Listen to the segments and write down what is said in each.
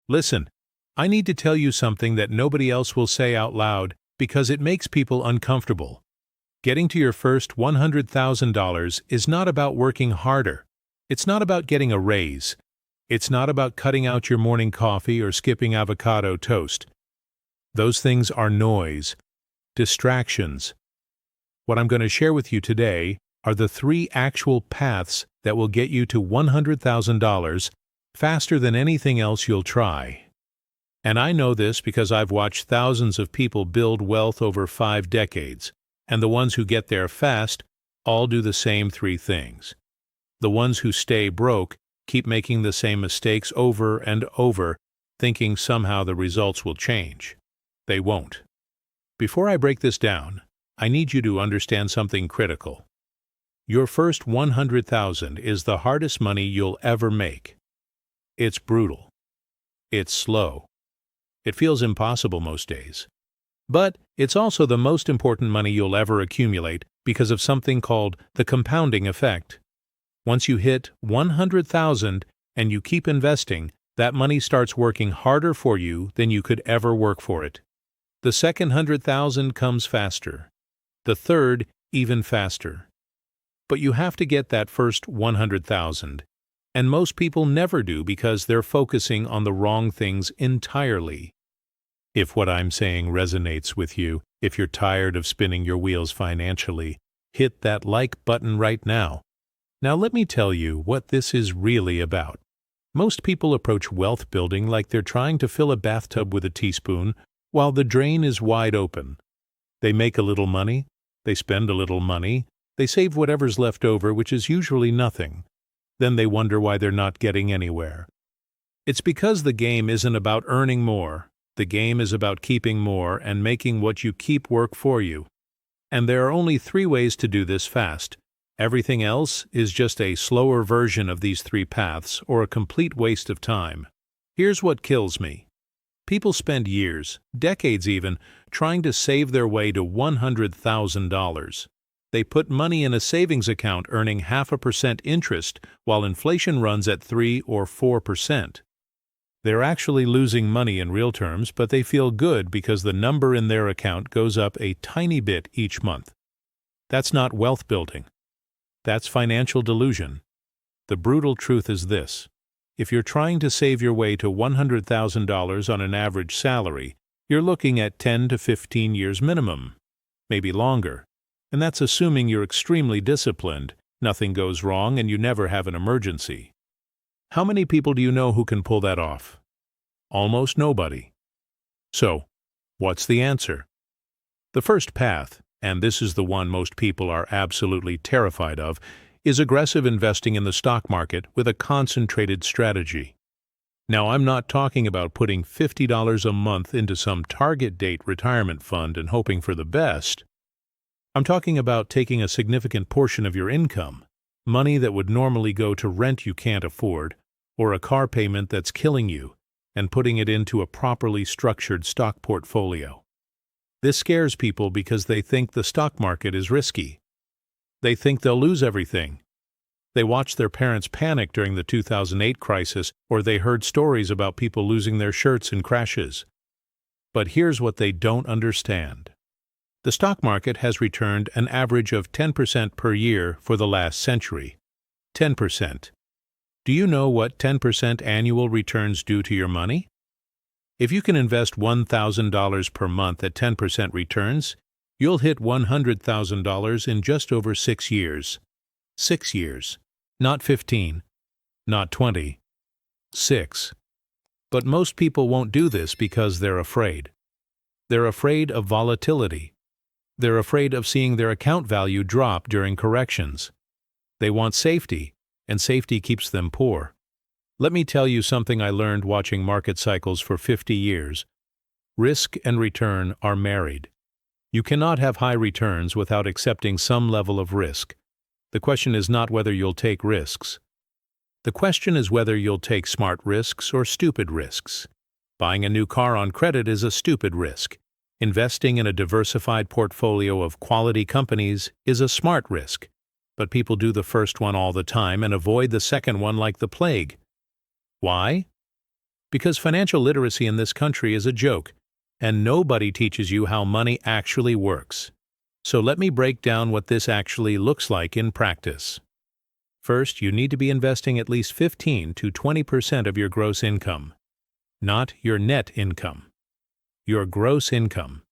Listen, I need to tell you something that nobody else will say out loud because it makes people uncomfortable. Getting to your first $100,000 is not about working harder. It's not about getting a raise. It's not about cutting out your morning coffee or skipping avocado toast. Those things are noise, distractions. What I'm going to share with you today are the 3 actual paths that will get you to $100,000 faster than anything else you'll try. And I know this because I've watched thousands of people build wealth over 5 decades, and the ones who get there fast all do the same 3 things. The ones who stay broke keep making the same mistakes over and over, thinking somehow the results will change. They won't. Before I break this down, I need you to understand something critical. Your first $100,000 is the hardest money you'll ever make. It's brutal. It's slow. It feels impossible most days. But it's also the most important money you'll ever accumulate because of something called the compounding effect. Once you hit $100,000 and you keep investing, that money starts working harder for you than you could ever work for it. The second $100,000 comes faster. The third, even faster. But you have to get that first $100,000. And most people never do because they're focusing on the wrong things entirely. If what I'm saying resonates with you, if you're tired of spinning your wheels financially, hit that like button right now. Now let me tell you what this is really about. Most people approach wealth building like they're trying to fill a bathtub with a teaspoon while the drain is wide open. They make a little money, they spend a little money, they save whatever's left over, which is usually nothing. Then they wonder why they're not getting anywhere. It's because the game isn't about earning more. The game is about keeping more and making what you keep work for you. And there are only 3 ways to do this fast. Everything else is just a slower version of these 3 paths or a complete waste of time. Here's what kills me. People spend years, decades even, trying to save their way to $100,000. They put money in a savings account earning 0.5% interest while inflation runs at 3 or 4%. They're actually losing money in real terms, but they feel good because the number in their account goes up a tiny bit each month. That's not wealth building. That's financial delusion. The brutal truth is this. If you're trying to save your way to $100,000 on an average salary, you're looking at 10 to 15 years minimum, maybe longer. And that's assuming you're extremely disciplined, nothing goes wrong, and you never have an emergency. How many people do you know who can pull that off? Almost nobody. So, what's the answer? The first path, and this is the one most people are absolutely terrified of, is aggressive investing in the stock market with a concentrated strategy. Now, I'm not talking about putting $50 a month into some target date retirement fund and hoping for the best. I'm talking about taking a significant portion of your income, money that would normally go to rent you can't afford, or a car payment that's killing you, and putting it into a properly structured stock portfolio. This scares people because they think the stock market is risky. They think they'll lose everything. They watched their parents panic during the 2008 crisis, or they heard stories about people losing their shirts in crashes. But here's what they don't understand. The stock market has returned an average of 10% per year for the last century. 10%. Do you know what 10% annual returns do to your money? If you can invest $1,000 per month at 10% returns, you'll hit $100,000 in just over 6 years. 6 years. Not 15. Not 20. 6. But most people won't do this because they're afraid. They're afraid of volatility. They're afraid of seeing their account value drop during corrections. They want safety, and safety keeps them poor. Let me tell you something I learned watching market cycles for 50 years. Risk and return are married. You cannot have high returns without accepting some level of risk. The question is not whether you'll take risks. The question is whether you'll take smart risks or stupid risks. Buying a new car on credit is a stupid risk. Investing in a diversified portfolio of quality companies is a smart risk. But people do the first one all the time and avoid the second one like the plague. Why? Because financial literacy in this country is a joke, and nobody teaches you how money actually works. So let me break down what this actually looks like in practice. First, you need to be investing at least 15 to 20% of your gross income. Not your net income. Your gross income.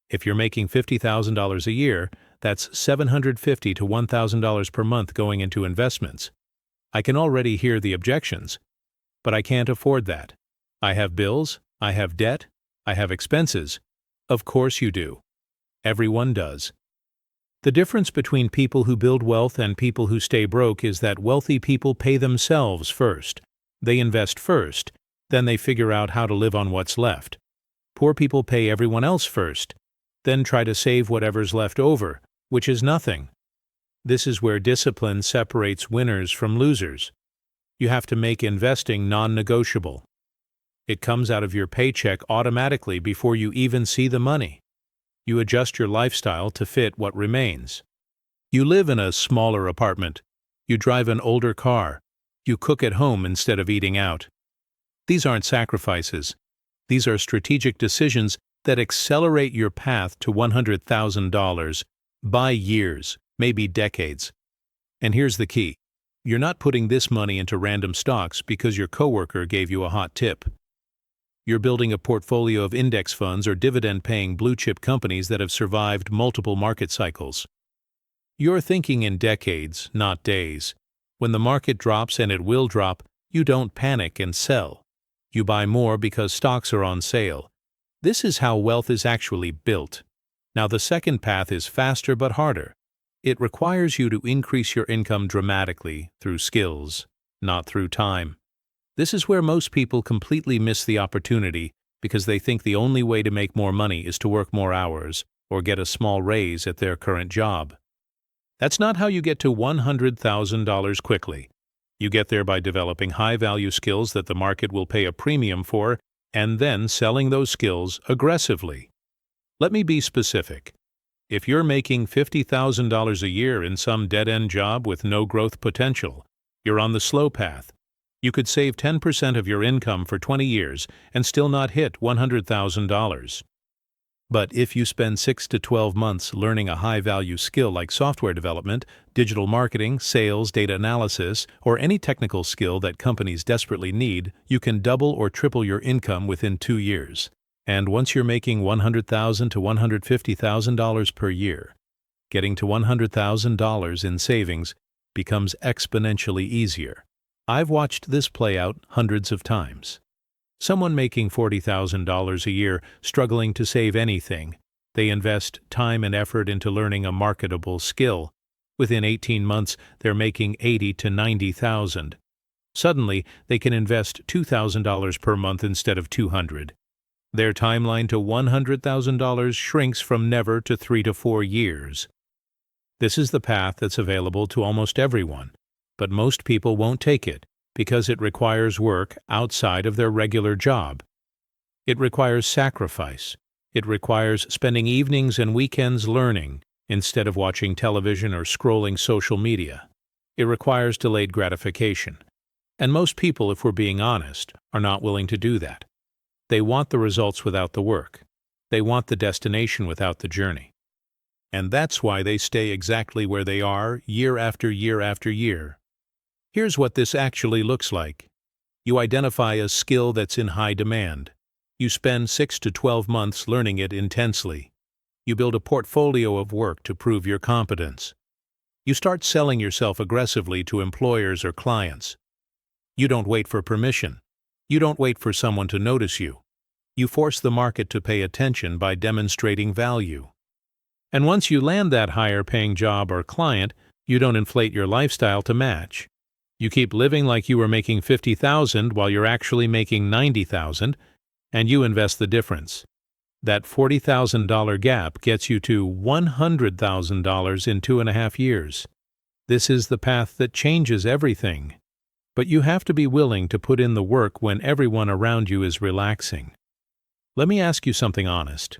If you're making $50,000 a year, that's $750 to $1,000 per month going into investments. I can already hear the objections. But I can't afford that. I have bills, I have debt, I have expenses. Of course you do. Everyone does. The difference between people who build wealth and people who stay broke is that wealthy people pay themselves first. They invest first, then they figure out how to live on what's left. Poor people pay everyone else first, then try to save whatever's left over, which is nothing. This is where discipline separates winners from losers. You have to make investing non-negotiable. It comes out of your paycheck automatically before you even see the money. You adjust your lifestyle to fit what remains. You live in a smaller apartment. You drive an older car. You cook at home instead of eating out. These aren't sacrifices. These are strategic decisions that accelerate your path to $100,000 by years, maybe decades. And here's the key. You're not putting this money into random stocks because your coworker gave you a hot tip. You're building a portfolio of index funds or dividend-paying blue-chip companies that have survived multiple market cycles. You're thinking in decades, not days. When the market drops, and it will drop, you don't panic and sell. You buy more because stocks are on sale. This is how wealth is actually built. Now, the second path is faster but harder. It requires you to increase your income dramatically through skills, not through time. This is where most people completely miss the opportunity because they think the only way to make more money is to work more hours or get a small raise at their current job. That's not how you get to $100,000 quickly. You get there by developing high-value skills that the market will pay a premium for and then selling those skills aggressively. Let me be specific. If you're making $50,000 a year in some dead-end job with no growth potential, you're on the slow path. You could save 10% of your income for 20 years and still not hit $100,000. But if you spend 6 to 12 months learning a high-value skill like software development, digital marketing, sales, data analysis, or any technical skill that companies desperately need, you can double or triple your income within 2 years. And once you're making $100,000 to $150,000 per year, getting to $100,000 in savings becomes exponentially easier. I've watched this play out hundreds of times. Someone making $40,000 a year struggling to save anything, they invest time and effort into learning a marketable skill. Within 18 months, they're making $80,000 to $90,000. Suddenly, they can invest $2,000 per month instead of $200,000. Their timeline to $100,000 shrinks from never to 3 to 4 years. This is the path that's available to almost everyone, but most people won't take it because it requires work outside of their regular job. It requires sacrifice. It requires spending evenings and weekends learning instead of watching television or scrolling social media. It requires delayed gratification. And most people, if we're being honest, are not willing to do that. They want the results without the work. They want the destination without the journey. And that's why they stay exactly where they are year after year after year. Here's what this actually looks like. You identify a skill that's in high demand. You spend 6 to 12 months learning it intensely. You build a portfolio of work to prove your competence. You start selling yourself aggressively to employers or clients. You don't wait for permission. You don't wait for someone to notice you. You force the market to pay attention by demonstrating value. And once you land that higher-paying job or client, you don't inflate your lifestyle to match. You keep living like you were making $50,000 while you're actually making $90,000, and you invest the difference. That $40,000 gap gets you to $100,000 in 2.5 years. This is the path that changes everything. But you have to be willing to put in the work when everyone around you is relaxing. Let me ask you something honest.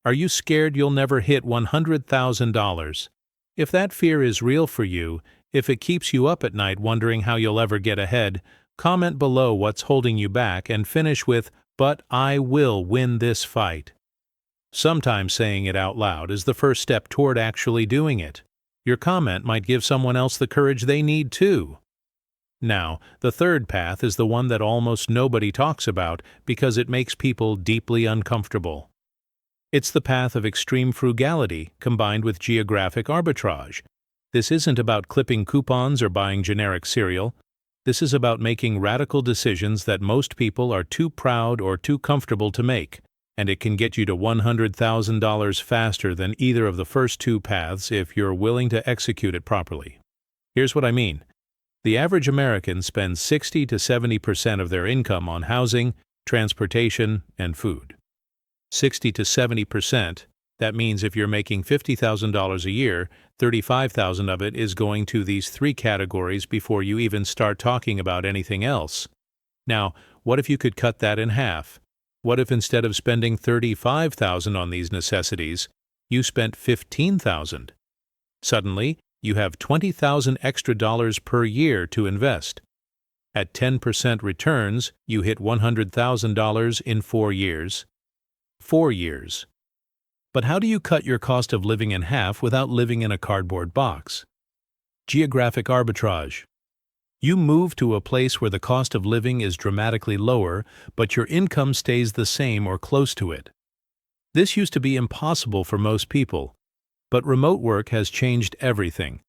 Are you scared you'll never hit $100,000? If that fear is real for you, if it keeps you up at night wondering how you'll ever get ahead, Comment below what's holding you back and finish with, "But I will win this fight." Sometimes saying it out loud is the first step toward actually doing it. Your comment might give someone else the courage they need too. Now, the third path is the one that almost nobody talks about because it makes people deeply uncomfortable. It's the path of extreme frugality combined with geographic arbitrage. This isn't about clipping coupons or buying generic cereal. This is about making radical decisions that most people are too proud or too comfortable to make, and it can get you to $100,000 faster than either of the first two paths if you're willing to execute it properly. Here's what I mean. The average American spends 60 to 70% of their income on housing, transportation, and food. 60 to 70%, that means if you're making $50,000 a year, $35,000 of it is going to these three categories before you even start talking about anything else. Now, what if you could cut that in half? What if instead of spending $35,000 on these necessities, you spent $15,000? Suddenly, you have $20,000 extra dollars per year to invest. At 10% returns, you hit $100,000 in 4 years. 4 years. But how do you cut your cost of living in half without living in a cardboard box? Geographic arbitrage. You move to a place where the cost of living is dramatically lower, but your income stays the same or close to it. This used to be impossible for most people, but remote work has changed everything.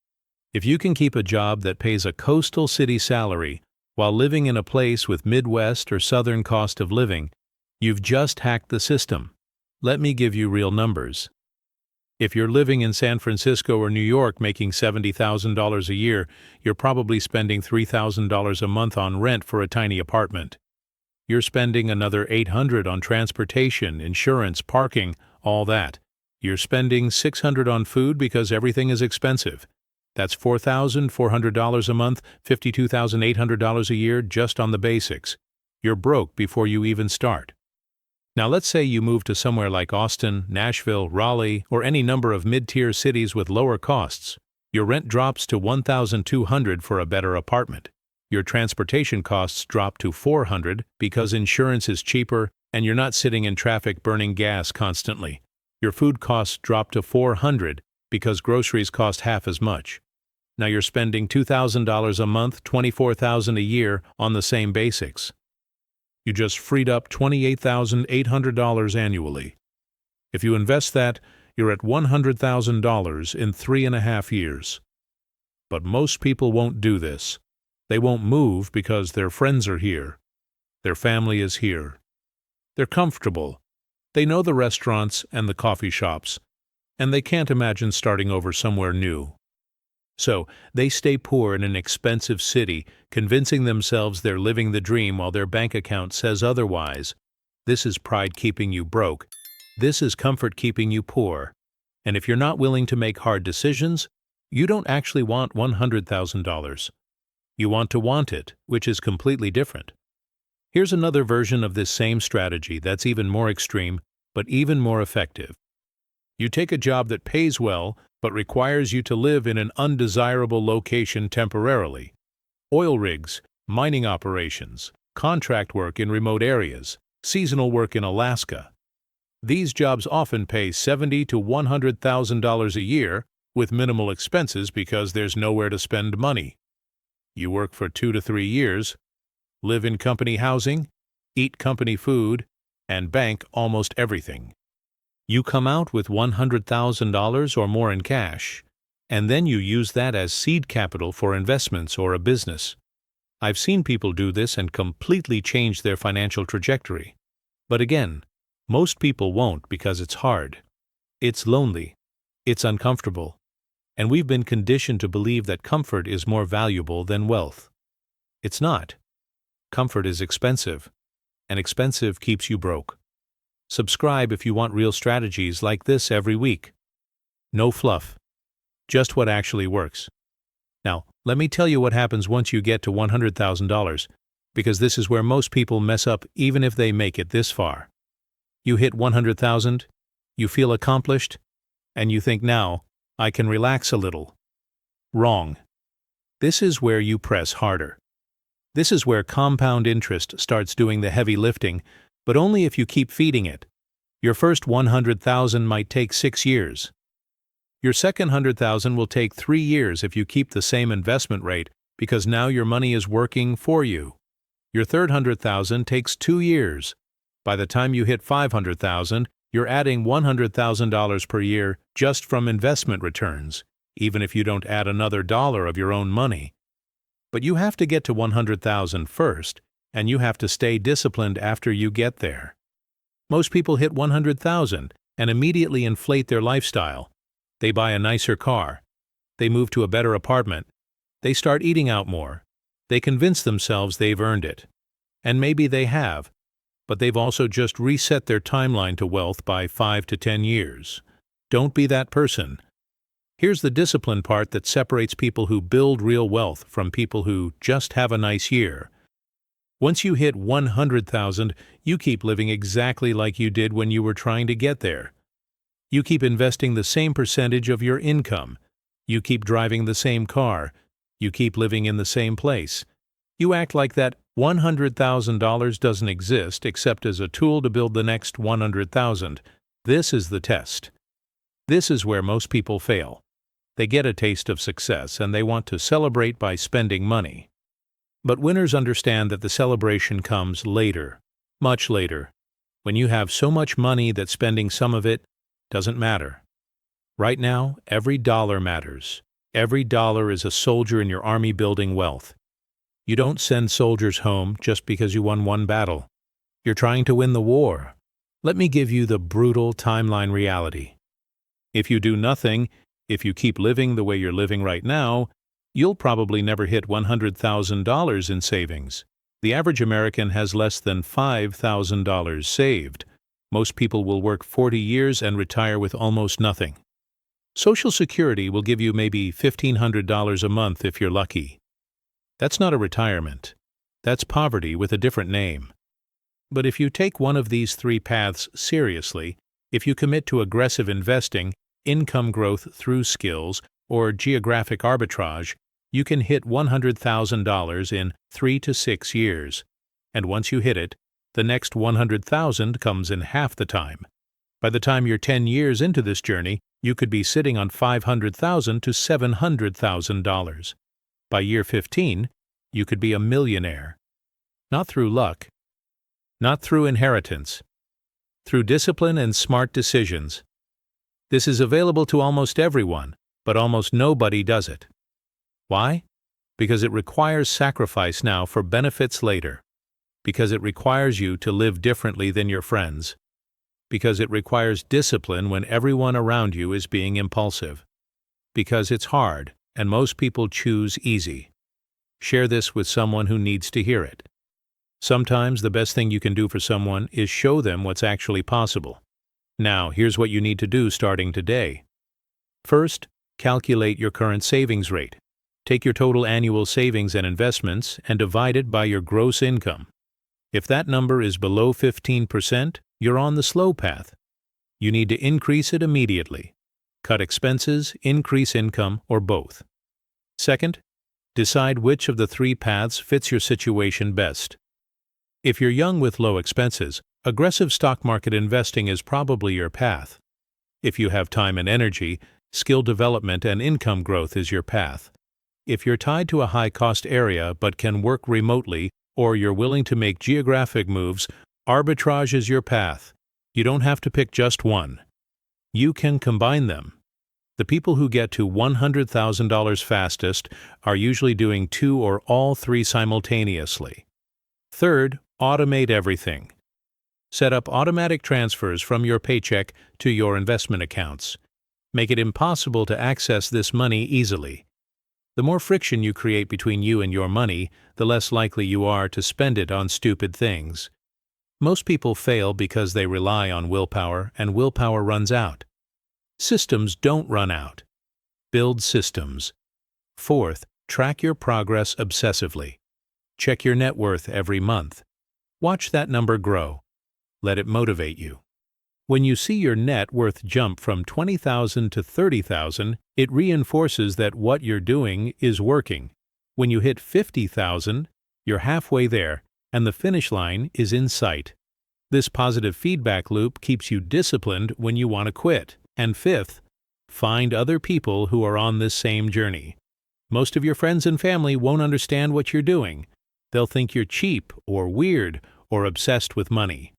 If you can keep a job that pays a coastal city salary while living in a place with Midwest or Southern cost of living, you've just hacked the system. Let me give you real numbers. If you're living in San Francisco or New York making $70,000 a year, you're probably spending $3,000 a month on rent for a tiny apartment. You're spending another $800 on transportation, insurance, parking, all that. You're spending $600 on food because everything is expensive. That's $4,400 a month, $52,800 a year just on the basics. You're broke before you even start. Now let's say you move to somewhere like Austin, Nashville, Raleigh, or any number of mid-tier cities with lower costs. Your rent drops to $1,200 for a better apartment. Your transportation costs drop to $400 because insurance is cheaper and you're not sitting in traffic burning gas constantly. Your food costs drop to $400 because groceries cost half as much. Now you're spending $2,000 a month, $24,000 a year on the same basics. You just freed up $28,800 annually. If you invest that, you're at $100,000 in 3.5 years. But most people won't do this. They won't move because their friends are here. Their family is here. They're comfortable. They know the restaurants and the coffee shops, and they can't imagine starting over somewhere new. So, they stay poor in an expensive city, convincing themselves they're living the dream while their bank account says otherwise. This is pride keeping you broke. This is comfort keeping you poor. And if you're not willing to make hard decisions, you don't actually want $100,000. You want it, which is completely different. Here's another version of this same strategy that's even more extreme, but even more effective. You take a job that pays well, but requires you to live in an undesirable location temporarily. Oil rigs, mining operations, contract work in remote areas, seasonal work in Alaska. These jobs often pay $70,000 to $100,000 a year with minimal expenses because there's nowhere to spend money. You work for 2 to 3 years, live in company housing, eat company food, and bank almost everything. You come out with $100,000 or more in cash, and then you use that as seed capital for investments or a business. I've seen people do this and completely change their financial trajectory. But again, most people won't because it's hard. It's lonely. It's uncomfortable. And we've been conditioned to believe that comfort is more valuable than wealth. It's not. Comfort is expensive, and expensive keeps you broke. Subscribe if you want real strategies like this every week. No fluff. Just what actually works. Now, let me tell you what happens once you get to $100,000, because this is where most people mess up even if they make it this far. You hit $100,000, you feel accomplished, and you think now, I can relax a little. Wrong. This is where you press harder. This is where compound interest starts doing the heavy lifting, but only if you keep feeding it. Your first 100,000 might take 6 years. Your second 100,000 will take 3 years if you keep the same investment rate, because now your money is working for you. Your third 100,000 takes 2 years. By the time you hit 500,000, you're adding $100,000 per year just from investment returns, even if you don't add another dollar of your own money. But you have to get to 100,000 first, and you have to stay disciplined after you get there. Most people hit 100,000 and immediately inflate their lifestyle. They buy a nicer car. They move to a better apartment. They start eating out more. They convince themselves they've earned it. And maybe they have, but they've also just reset their timeline to wealth by 5 to 10 years. Don't be that person. Here's the discipline part that separates people who build real wealth from people who just have a nice year. Once you hit 100,000, you keep living exactly like you did when you were trying to get there. You keep investing the same percentage of your income. You keep driving the same car. You keep living in the same place. You act like that $100,000 doesn't exist except as a tool to build the next 100,000. This is the test. This is where most people fail. They get a taste of success and they want to celebrate by spending money. But winners understand that the celebration comes later, much later, when you have so much money that spending some of it doesn't matter. Right now, every dollar matters. Every dollar is a soldier in your army building wealth. You don't send soldiers home just because you won one battle. You're trying to win the war. Let me give you the brutal timeline reality. If you do nothing, if you keep living the way you're living right now, you'll probably never hit $100,000 in savings. The average American has less than $5,000 saved. Most people will work 40 years and retire with almost nothing. Social Security will give you maybe $1,500 a month if you're lucky. That's not a retirement. That's poverty with a different name. But if you take one of these 3 paths seriously, if you commit to aggressive investing, income growth through skills, or geographic arbitrage, you can hit $100,000 in 3 to 6 years. And once you hit it, the next 100,000 comes in half the time. By the time you're 10 years into this journey, you could be sitting on $500,000 to $700,000. By year 15, you could be a millionaire. Not through luck, not through inheritance, through discipline and smart decisions. This is available to almost everyone, but almost nobody does it. Why? Because it requires sacrifice now for benefits later. Because it requires you to live differently than your friends. Because it requires discipline when everyone around you is being impulsive. Because it's hard, and most people choose easy. Share this with someone who needs to hear it. Sometimes the best thing you can do for someone is show them what's actually possible. Now, here's what you need to do starting today. First, calculate your current savings rate. Take your total annual savings and investments and divide it by your gross income. If that number is below 15%, you're on the slow path. You need to increase it immediately. Cut expenses, increase income, or both. Second, decide which of the 3 paths fits your situation best. If you're young with low expenses, aggressive stock market investing is probably your path. If you have time and energy, skill development and income growth is your path. If you're tied to a high-cost area but can work remotely, or you're willing to make geographic moves, arbitrage is your path. You don't have to pick just one. You can combine them. The people who get to $100,000 fastest are usually doing 2 or all 3 simultaneously. Third, automate everything. Set up automatic transfers from your paycheck to your investment accounts. Make it impossible to access this money easily. The more friction you create between you and your money, the less likely you are to spend it on stupid things. Most people fail because they rely on willpower, and willpower runs out. Systems don't run out. Build systems. Fourth, track your progress obsessively. Check your net worth every month. Watch that number grow. Let it motivate you. When you see your net worth jump from $20,000 to $30,000, it reinforces that what you're doing is working. When you hit $50,000, You're halfway there, and the finish line is in sight. This positive feedback loop keeps you disciplined when you want to quit. And fifth, find other people who are on this same journey. Most of your friends and family won't understand what you're doing. They'll think you're cheap or weird or obsessed with money.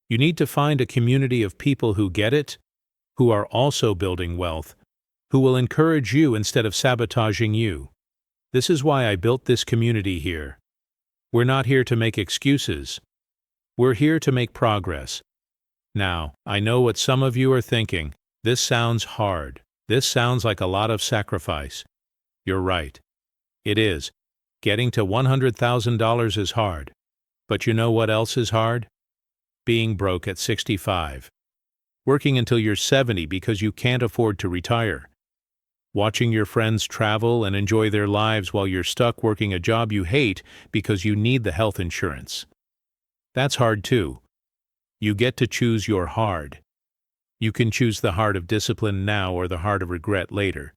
You need to find a community of people who get it, who are also building wealth, who will encourage you instead of sabotaging you. This is why I built this community here. We're not here to make excuses. We're here to make progress. Now, I know what some of you are thinking. This sounds hard. This sounds like a lot of sacrifice. You're right. It is. Getting to $100,000 is hard. But you know what else is hard? Being broke at 65. Working until you're 70 because you can't afford to retire. Watching your friends travel and enjoy their lives while you're stuck working a job you hate because you need the health insurance. That's hard too. You get to choose your hard. You can choose the heart of discipline now or the heart of regret later.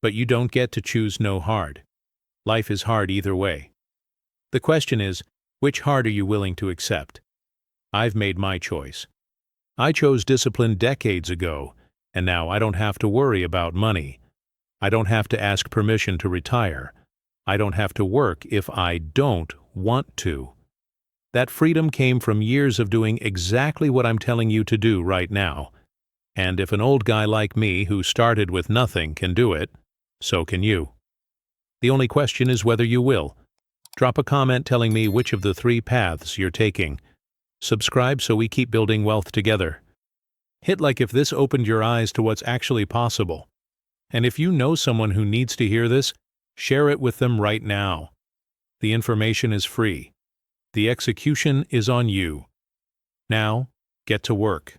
But you don't get to choose no hard. Life is hard either way. The question is, which hard are you willing to accept? I've made my choice. I chose discipline decades ago, and now I don't have to worry about money. I don't have to ask permission to retire. I don't have to work if I don't want to. That freedom came from years of doing exactly what I'm telling you to do right now. And if an old guy like me who started with nothing can do it, so can you. The only question is whether you will. Drop a comment telling me which of the 3 paths you're taking. Subscribe so we keep building wealth together. Hit like if this opened your eyes to what's actually possible. And if you know someone who needs to hear this, share it with them right now. The information is free. The execution is on you. Now, get to work.